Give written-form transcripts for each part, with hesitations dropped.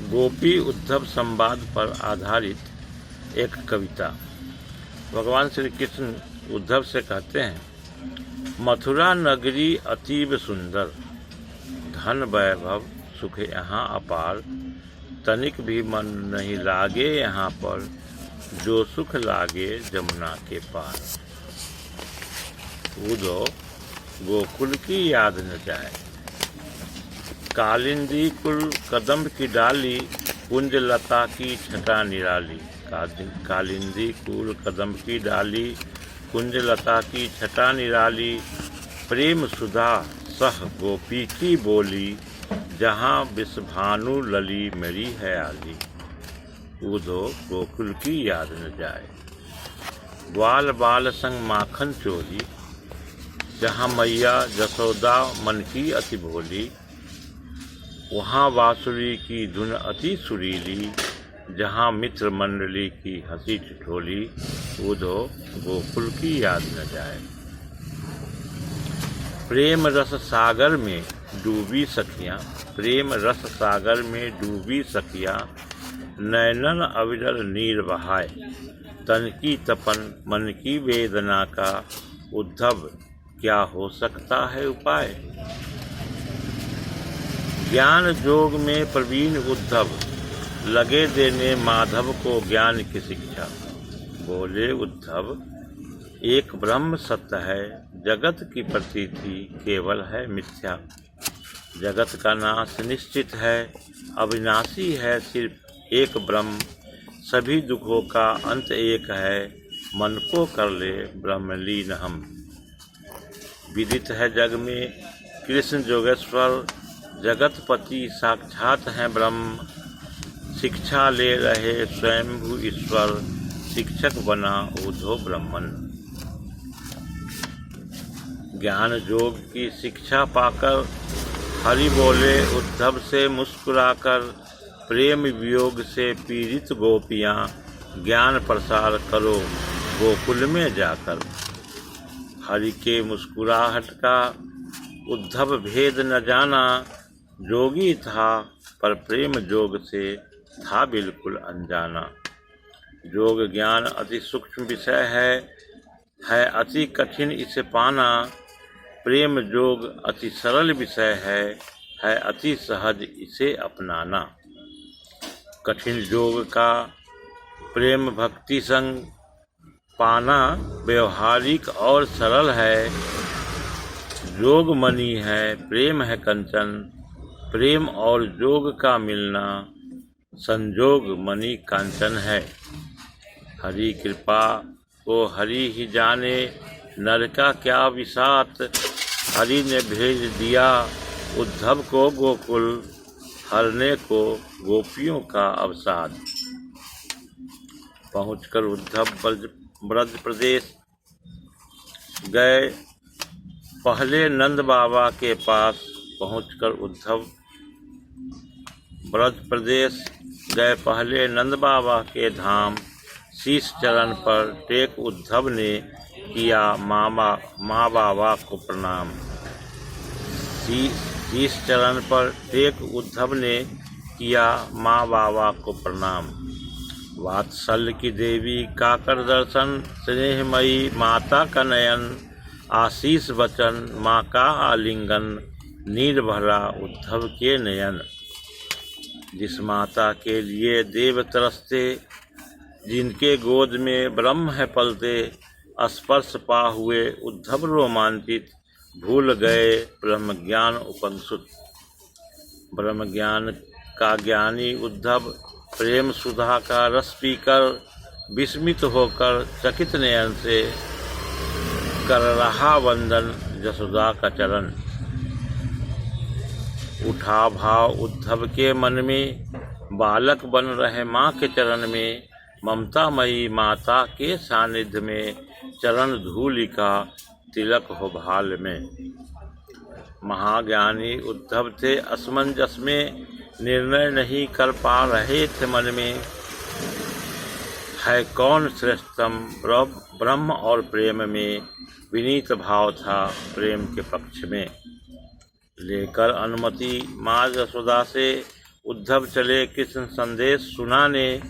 गोपी उद्धव संवाद पर आधारित एक कविता। भगवान श्री कृष्ण उद्धव से कहते हैं, मथुरा नगरी अतीब सुंदर, धन वैभव सुख यहाँ अपार, तनिक भी मन नहीं लागे यहाँ पर, जो सुख लागे जमुना के पार। उदो गोकुल की याद न जाए, कालिंदी कुल कदम्ब की डाली, कुंज लता की छटा निराली। कालिंदी कुल कदम्ब की डाली, कुंज लता की छटा निराली, प्रेम सुधा सह गोपी की बोली, जहाँ विषभानु लली मेरी है आली। उदो गोकुल की याद न जाए, ग्वाल बाल संग माखन चोरी, जहाँ मैया जसोदा मन की अति भोली, वहाँ बांसुरी की धुन अति सुरीली, जहाँ मित्र मंडली की हंसी ठिठोली। उदो गोकुल की याद न जाए। प्रेम रस सागर में डूबी सखियाँ, प्रेम रस सागर में डूबी सखियाँ, नैनन अविरल नीर बहाए, तन की तपन मन की वेदना का, उद्धव क्या हो सकता है उपाय। ज्ञान जोग में प्रवीण उद्धव, लगे देने माधव को ज्ञान की शिक्षा। बोले उद्धव, एक ब्रह्म सत्य है, जगत की प्रतीति केवल है मिथ्या। जगत का नाश निश्चित है, अविनाशी है सिर्फ एक ब्रह्म, सभी दुखों का अंत एक है, मन को कर ले ब्रह्मलीन हम। विदित है जग में कृष्ण जोगेश्वर, जगतपति साक्षात हैं ब्रह्म, शिक्षा ले रहे स्वयंभू ईश्वर, शिक्षक बना उद्धव ब्रह्मन। ज्ञान योग की शिक्षा पाकर, हरि बोले उद्धव से मुस्कुराकर, प्रेम वियोग से पीड़ित गोपियाँ, ज्ञान प्रसार करो गोकुल में जाकर। हरि के मुस्कुराहट का उद्धव भेद न जाना, जोगी था पर प्रेम जोग से था बिल्कुल अनजाना। योग ज्ञान अति सूक्ष्म विषय है अति कठिन इसे पाना, प्रेम योग अति सरल विषय है अति सहज इसे अपनाना। कठिन योग का प्रेम भक्ति संग पाना, व्यवहारिक और सरल है, योग मणि है प्रेम है कंचन, प्रेम और योग का मिलना, संजोग मणि कांचन है। हरि कृपा को हरि ही जाने, नर का क्या विसात, हरि ने भेज दिया उद्धव को गोकुल, हरने को गोपियों का अवसाद। पहुंचकर उद्धव ब्रज प्रदेश गए पहले नंद बाबा के पास। पहुंचकर उद्धव ब्रज प्रदेश गए पहले नंद बाबा के धाम, शीश चरण पर टेक उद्धव ने किया माँ बाबा को प्रणाम। शीश चरण पर टेक उद्धव ने किया माँ बाबा को प्रणाम। वात्सल्य की देवी का कर दर्शन, स्नेहमयी माता का नयन, आशीष वचन माँ का आलिंगन, नीर भरा उद्धव के नयन। जिस माता के लिए देव तरसते, जिनके गोद में ब्रह्म है पलते, स्पर्श पा हुए उद्धव रोमांचित, भूल गए ब्रह्म ज्ञान उपनिषद। ब्रह्म ज्ञान का ज्ञानी उद्धव, प्रेम सुधा का रस पीकर, विस्मित होकर चकित नयन से, कर रहा वंदन जसोदा का चरण। उठा भाव उद्धव के मन में, बालक बन रहे माँ के चरण में, ममतामयी माता के सानिध्य में, चरण धूलि का तिलक हो भाल में। महाज्ञानी उद्धव थे असमंजस में, निर्णय नहीं कर पा रहे थे मन में, है कौन श्रेष्ठतम ब्रह्म और प्रेम में, विनीत भाव था प्रेम के पक्ष में। लेकर अनुमति माँ यशोदा से, उद्धव चले कृष्ण संदेश सुनाने,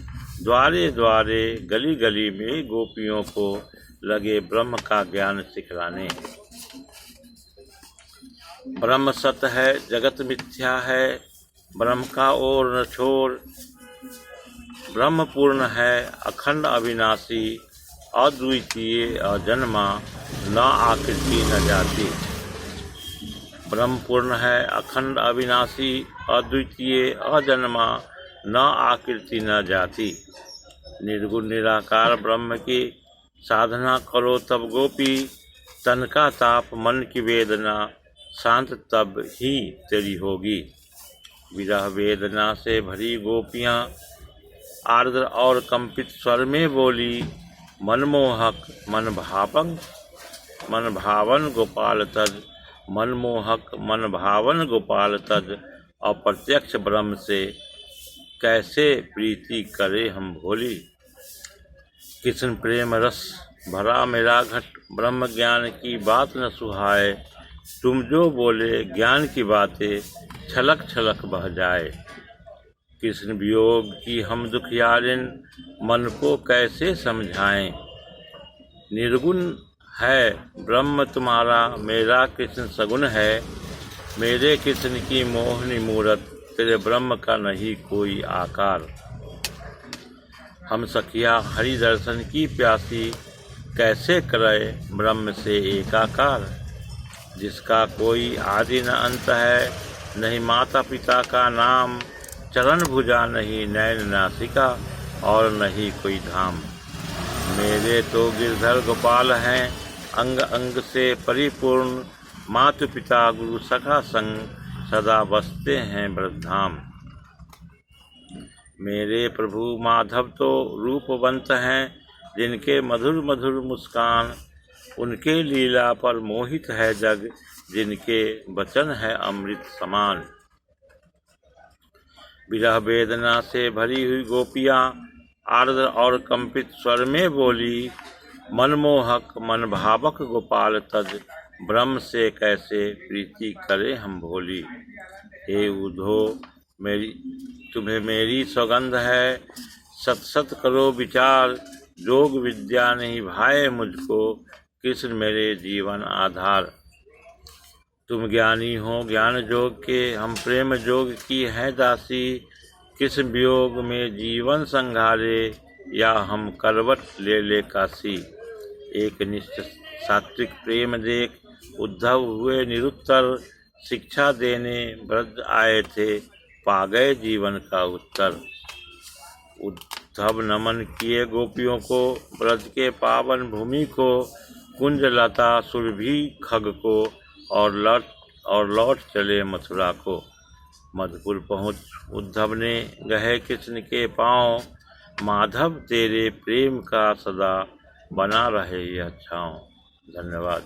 द्वारे द्वारे गली गली में गोपियों को लगे ब्रह्म का ज्ञान सिखलाने। ब्रह्म सत्य है, जगत मिथ्या है, ब्रह्म का ओर न छोड़। ब्रह्म पूर्ण है, अखंड अविनाशी, अद्वितीय अजन्मा, न आकृति न जाति। ब्रह्म पूर्ण है, अखंड अविनाशी, अद्वितीय अजन्मा, न आकृति न जाति। निर्गुण निराकार ब्रह्म की साधना करो तब गोपी, तन का ताप मन की वेदना शांत तब ही तेरी होगी। विरह वेदना से भरी गोपियाँ आर्द्र और कंपित स्वर में बोली, मनमोहक मन भावन गोपाल तज, मनमोहक मन भावन गोपाल तज, अप्रत्यक्ष ब्रह्म से कैसे प्रीति करे हम भोली। कृष्ण प्रेम रस भरा मेरा घट, ब्रह्म ज्ञान की बात न सुहाए, तुम जो बोले ज्ञान की बातें छलक छलक बह जाए। कृष्ण वियोग की हम दुखियारिन, मन को कैसे समझाएं। निर्गुण है ब्रह्म तुम्हारा, मेरा कृष्ण सगुण है, मेरे कृष्ण की मोहनी मूरत, तेरे ब्रह्म का नहीं कोई आकार। हम सखिया हरि दर्शन की प्यासी, कैसे करे ब्रह्म से एकाकार। जिसका कोई आदि न अंत है, नहीं माता पिता का नाम, चरण भुजा नहीं नैन नासिका, और नहीं कोई धाम। मेरे तो गिरधर गोपाल हैं, अंग अंग से परिपूर्ण, माता पिता गुरु सखा संग, सदा बसते हैं ब्रजधाम। मेरे प्रभु माधव तो रूपवंत हैं, जिनके मधुर मधुर मुस्कान, उनके लीला पर मोहित है जग, जिनके वचन है अमृत समान। विरह वेदना से भरी हुई गोपियाँ आर्द्र और कंपित स्वर में बोली, मनमोहक मन भावक गोपाल तज, ब्रह्म से कैसे प्रीति करे हम भोली। हे उद्धो तुम्हें मेरी सौगंध है, सत सत करो विचार, जोग विद्या नहीं भाए मुझको, कृष्ण मेरे जीवन आधार। तुम ज्ञानी हो ज्ञान जोग के, हम प्रेम जोग की है दासी, कृष्ण वियोग में जीवन संघारे, या हम करवट ले ले काशी। एक निष्ठ सात्विक प्रेम देख उद्धव हुए निरुत्तर, शिक्षा देने ब्रज आए थे, पा गए जीवन का उत्तर। उद्धव नमन किए गोपियों को, ब्रज के पावन भूमि को, कुंज लता सुरभि खग को, और लौट चले मथुरा को। मधुपुर पहुँच उद्धव ने गहे कृष्ण के पाँव, माधव तेरे प्रेम का सदा बना रहे यह छाँव। धन्यवाद।